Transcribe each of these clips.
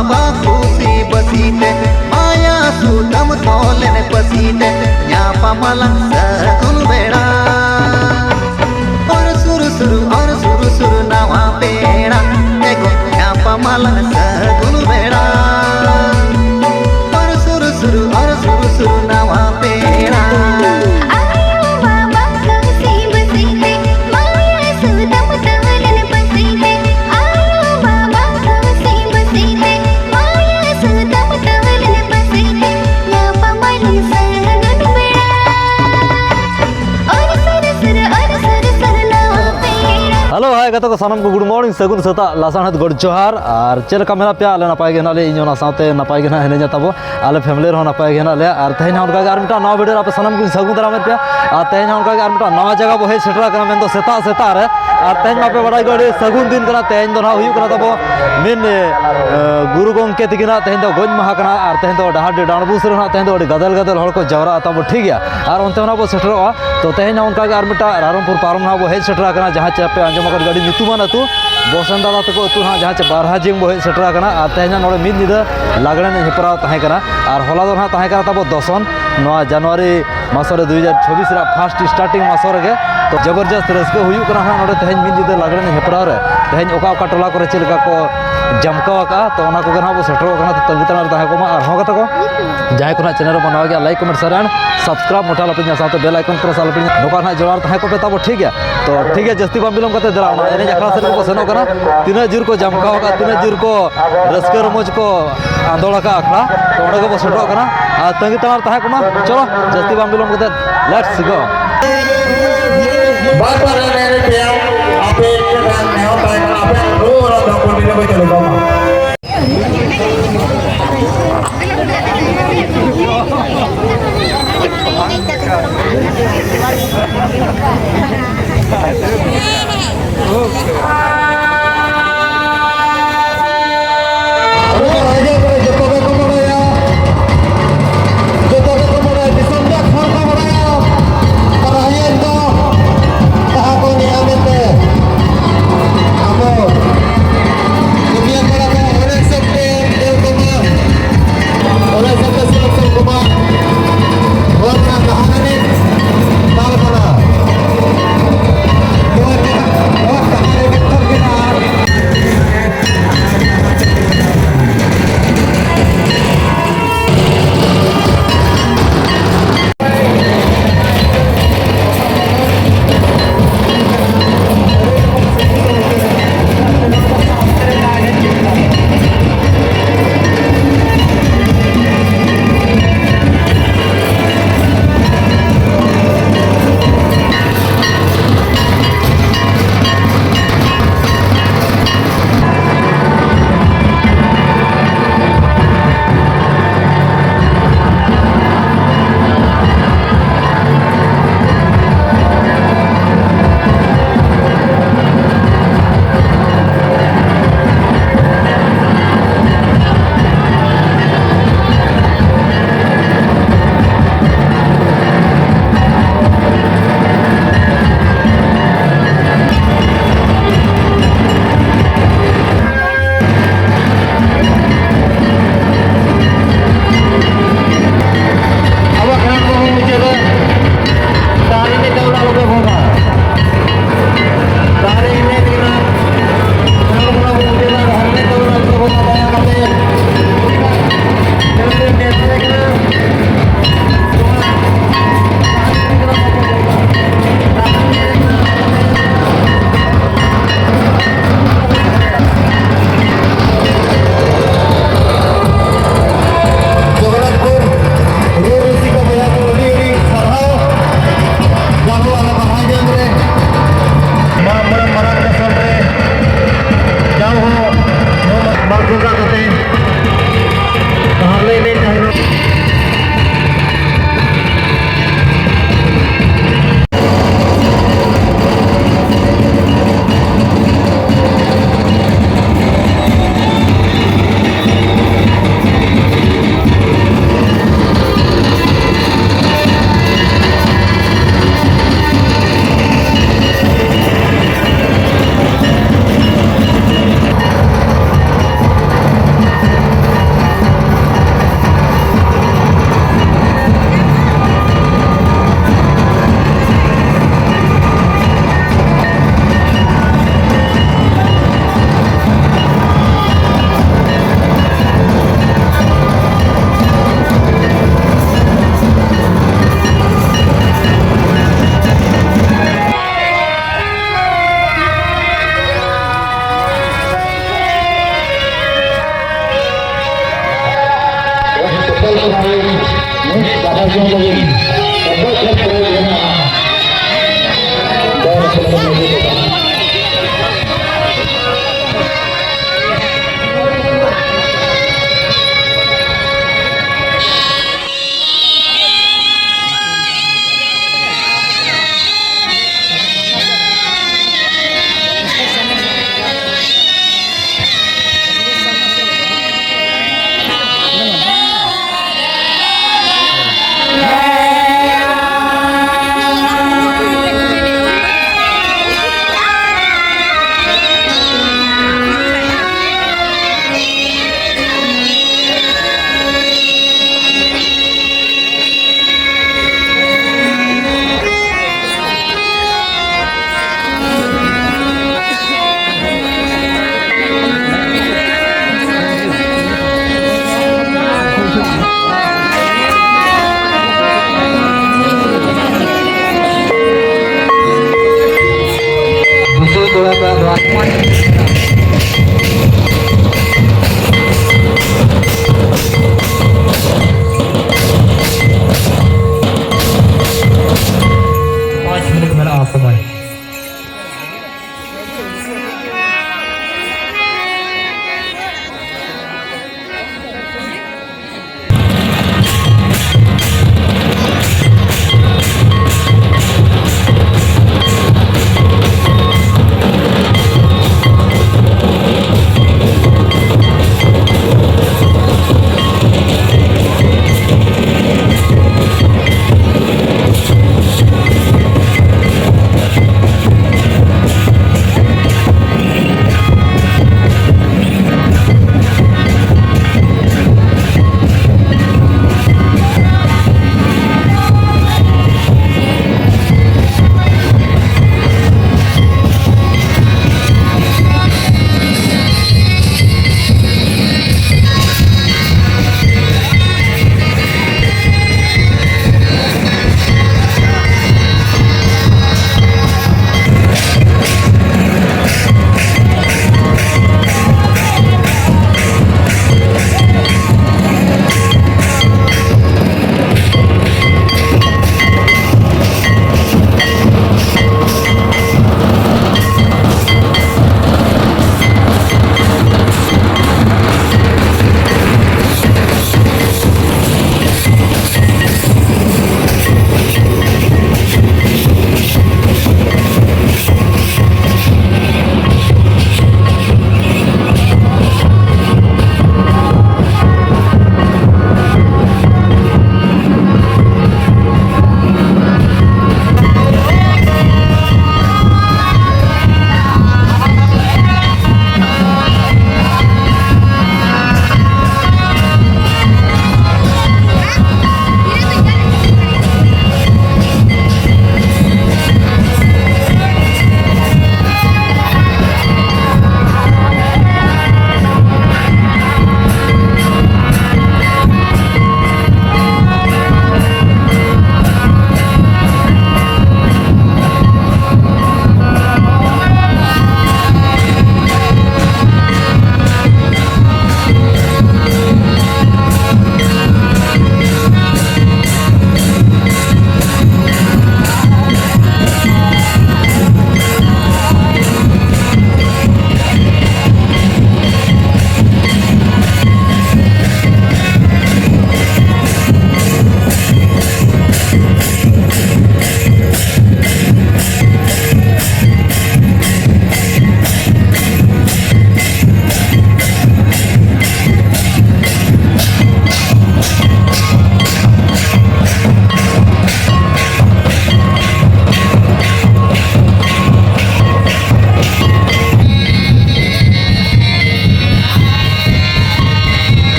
बाबा खुशी बसीते माया सुदम तोलन पसीते न्यापा मलंग सगुन बेड़ा और सुरु सुरु नावा पेड़ा देखो न्यापा मलंग सगुन बेड़ा और सुरु सुरु नावा पेड़ा हेलो हाय गत को सानम को गुड मॉर्निंग सगुन सता लासान गड जोहार और चलका मेरा पे आले नपाय गे नाले इन साथे नपाय गे ना हेने जाताबो आले फैमिली रो नपाय गे नाले और तेहन उनका आर मिटा नवा वीडियो पे सानम को सगुन दरा में पे और तेहन उनका आर मिटा नवा जगह बो हे सेटरा कना मेन दो सेता रे और तेहन मापे बड़ा गडी सगुन दिन कना तेहन दो ना हुयु कना तबो मेन गुरु गंके तिगिना तेहन दो गज महा कना और तेहन दो डाहर डाणबुस रे ना तेहन दो गदल हड़ को जवरा तबो ठीक गया और उनते ना बो सेटरोआ तो तेहन उनका आर मिटा रारमपुर पारम ना बो हे सेटरा कना जहां चापे अंजम गाड़ी नीतुमान अतु बसन दादा तक अतु हाँ जहाँ बारहा जिंग बो सेटरा तेहना नोड़े मिद निदा लागड़े हेपराव तहेकना और होला दो हाँ तहेकना तब दसन नवा जनवरी मासरे 2024 फास्ट स्टार्टिंग मासरे तो जबरदस्त रस्क हुई हाँ नोड़े तेहन मिद निदा लागड़े हेपराव रे तेहन ओका टोला को चलका को जमकावा तो ओना को हाँ बो सेटरों तो तंगी तना तहेकोमा और हाँ कता को जहाँ को चैनल बनावा गया like comment share and subscribe मोटा लपे साथ बेल आइकन प्रेस लपे नोका ना जोड़ार तहे को पे तब ठीक है तो ठीक है जस्ती बाम बिलम करते दरा एने जखरा से को सेनो करा तीना जोर को जमकावा का तीना जोर को रस्क रमोज को आंदोलन का अखड़ा तो ओडे को सेटो करा आ तंगी तना तहे कोमा चलो जस्ती बाम बिलम करते लेट्स गो बात पर मेरे पे आप एक काम नहीं होता है आप रोज रात को दिन में चले जाओ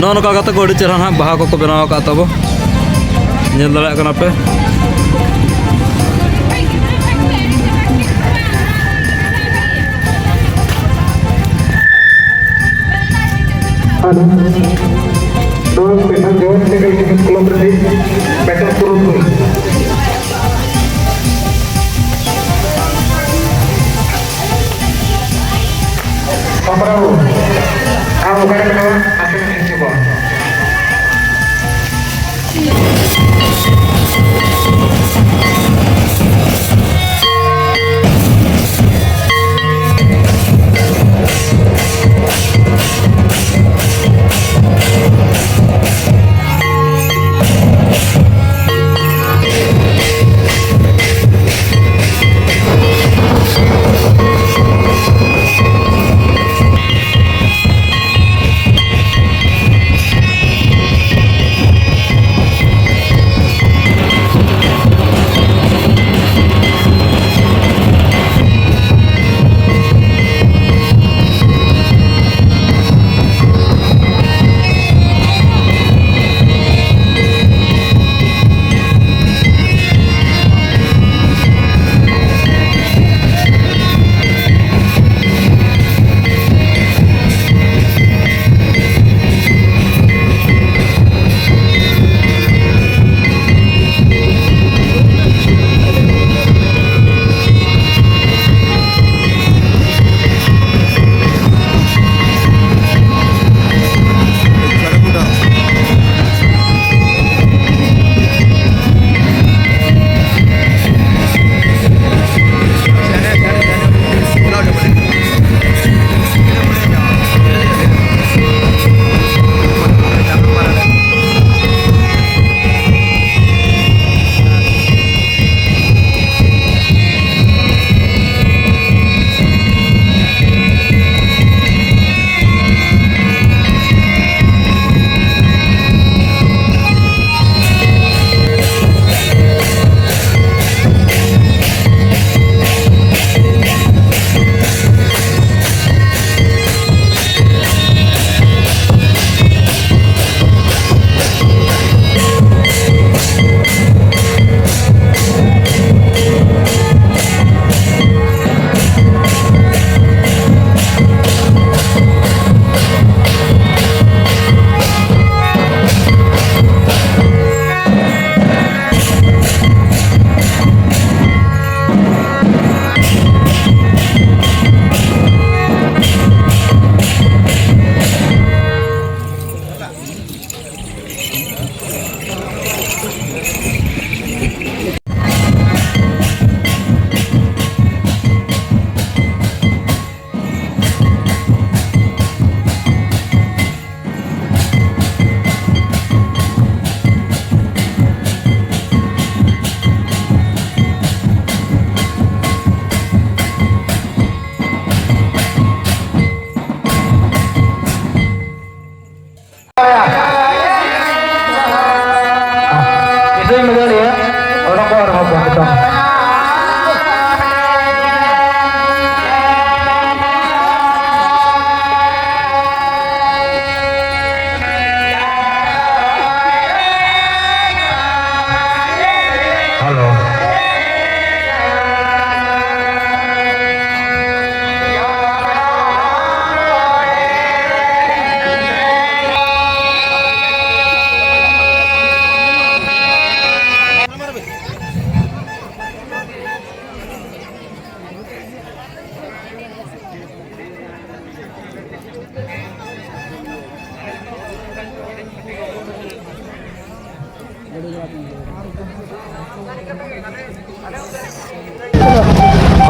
ᱱᱚᱜᱼᱚ ᱱᱚᱝᱠᱟ ᱠᱟᱛᱮ ᱠᱚ ᱟᱹᱰᱤ ᱪᱮᱦᱨᱟ ᱦᱟᱸᱜ ᱵᱟᱦᱟ ᱠᱚᱠᱚ ᱵᱮᱱᱟᱣ ᱟᱠᱟᱫ ᱛᱟᱵᱚ ᱧᱮᱞ ᱫᱟᱲᱮᱭᱟᱜ ᱠᱟᱱᱟ ᱯᱮ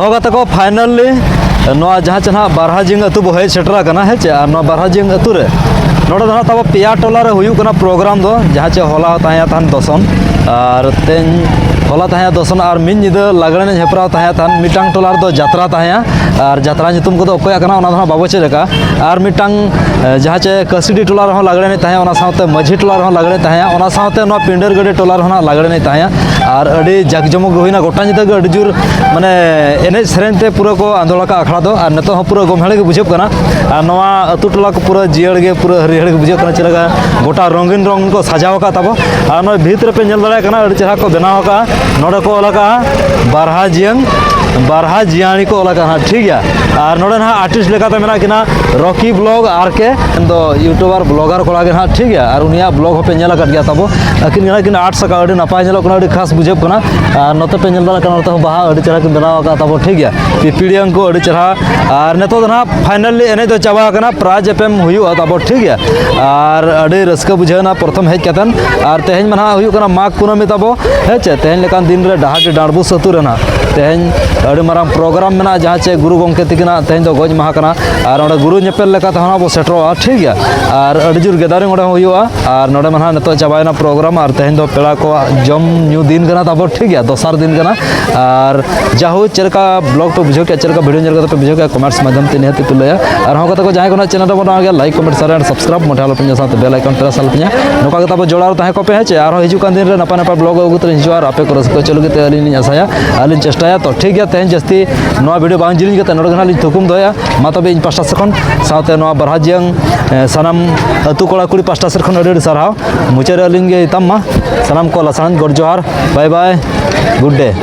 ᱦᱚᱸ ᱜᱟᱛᱮ ᱠᱚ ᱯᱷᱟᱭᱱᱟᱞᱤ ᱱᱚᱣᱟ ᱡᱟᱦᱟᱸ ᱪᱮ ᱱᱟᱦᱟᱜ ᱵᱟᱨᱦᱟᱡᱤᱝ ᱟᱹᱛᱩ ᱵᱚ ᱦᱮᱡ ᱥᱮᱴᱮᱨ ᱟᱠᱟᱱᱟ ᱦᱮᱸ ᱪᱮ ᱟᱨ ᱱᱚᱣᱟ ᱵᱟᱨᱦᱟᱡᱤᱝ ᱟᱹᱛᱩ ᱨᱮ ᱱᱚᱰᱮ ᱫᱚ ᱦᱟᱸᱜ ᱛᱟᱵᱚ ᱯᱮᱭᱟ ᱴᱚᱞᱟ ᱨᱮ ᱦᱩᱭᱩᱜ ᱠᱟᱱᱟ ᱯᱨᱳᱜᱨᱟᱢ ᱫᱚ ᱡᱟᱦᱟᱸ ᱪᱮ ᱦᱚᱞᱟ ᱛᱟᱦᱮᱸ ᱫᱚᱥᱚᱱ ᱟᱨ ᱛᱮᱦᱮᱧ होला तहे दोसन और मिन निदा लागणे ने हेपराव तहे थान मिटांग टोलार दो जात्रा तहे और जात्रा नितुम को अकोय कना ओना दो बाबो चेलेका और मिटांग जहाँ चे कसिडी टोलार हो लागणे ने तहे ओना साथे माझी टोलार हो लागणे तहे ओना साथे नो पिंडर गडे टोलार हो लागणे ने तहे और अडी जाकजमक होइना गोटा निदा गे अडी जुर माने एने सेरेनते पूरा को आंदोलका अखड़ा दो और नतो हो पूरा गोमहेड़ के बुझेब कना और नवा अतु टोला को पूरा जियड़ गे पूरा हरिहर के बुझेब कना चेलेका गोटा रंगीन रंग को सजाव का तबो और नो भीतर पे नेल दाड़ा कना अडी चेहरा को बनाव का नोडे को लगा बारहा जियानी को लगा ठीक है और नोडे ना आर्टिस्ट लेकाते मेना किना रॉकी ब्लॉग आर के दो यूट्यूबर ब्लॉगर को लागे ठीक है और उनिया ब्लॉग हो पे नेला कर गया तबो अकिन गना किन आर्ट सका अडी नपाय नेलो कना अडी खास बुझेब कना और नते पे नेल दाड़ा कना नते बाहा अडी चेहरा किन बनाव का तबो ठीक है पिपीडियन को अडी चेहरा और नेतो ना फाइनली एने दो चाबा कना प्राइज एपएम हुयो तबो ठीक है और अडी रस्का बुझेना प्रथम हेज कतन और तेहन मना हुयो कना माघ कुनामी तबो हेचे तेहन लेकान दिन रे डाहाटी डांडबू सतु रेना तेहन अडी माराम प्रोग्राम मेना जहाँ चे गुरु गंके तिकिना तेहन दो गज माहा कना और ओडे गुरु नेपेल लेका तहना बो सेटरोआ ठीक है और अडी जुर गेदारिंग ओडे हुयो और नोडे मना नेतो चाबायना प्रोग्राम और तेहन दो पेड़ा को जम न्यू दिन कना तबो ठीक है दोसर दिन कना और जाहु चेलका ब्लॉग पे बुझो के चेलका वीडियो नेल पे बुझो के कमेंट्स माध्यम ते नेहति तुलया और हो कता को जहां को चैनल बना गया like comment share and subscribe मोठालो पिन साथ बेल आइकन प्रेस आल पिन नोका के तब जोड़ार ताहे को पे हेचे और हिजु कान दिन रे नपा नपा ब्लॉग उगत हिजु और आपे को रसको चलो के अलिन नि आसाया अलिन चेष्टाया तो ठीक है तेहन जस्ती नवा वीडियो बांग जिलिन के नोड गना लिन थुकुम दोया मा तबे इन पास्टा सेकंड साथे नवा बरहाजियंग सनम अतु कोड़ा कुड़ी पास्टा सेकंड अडी सारहाव मुचेर अलिन गे तम मा सनम को लसान गड जोहार बाय बाय गुड डे।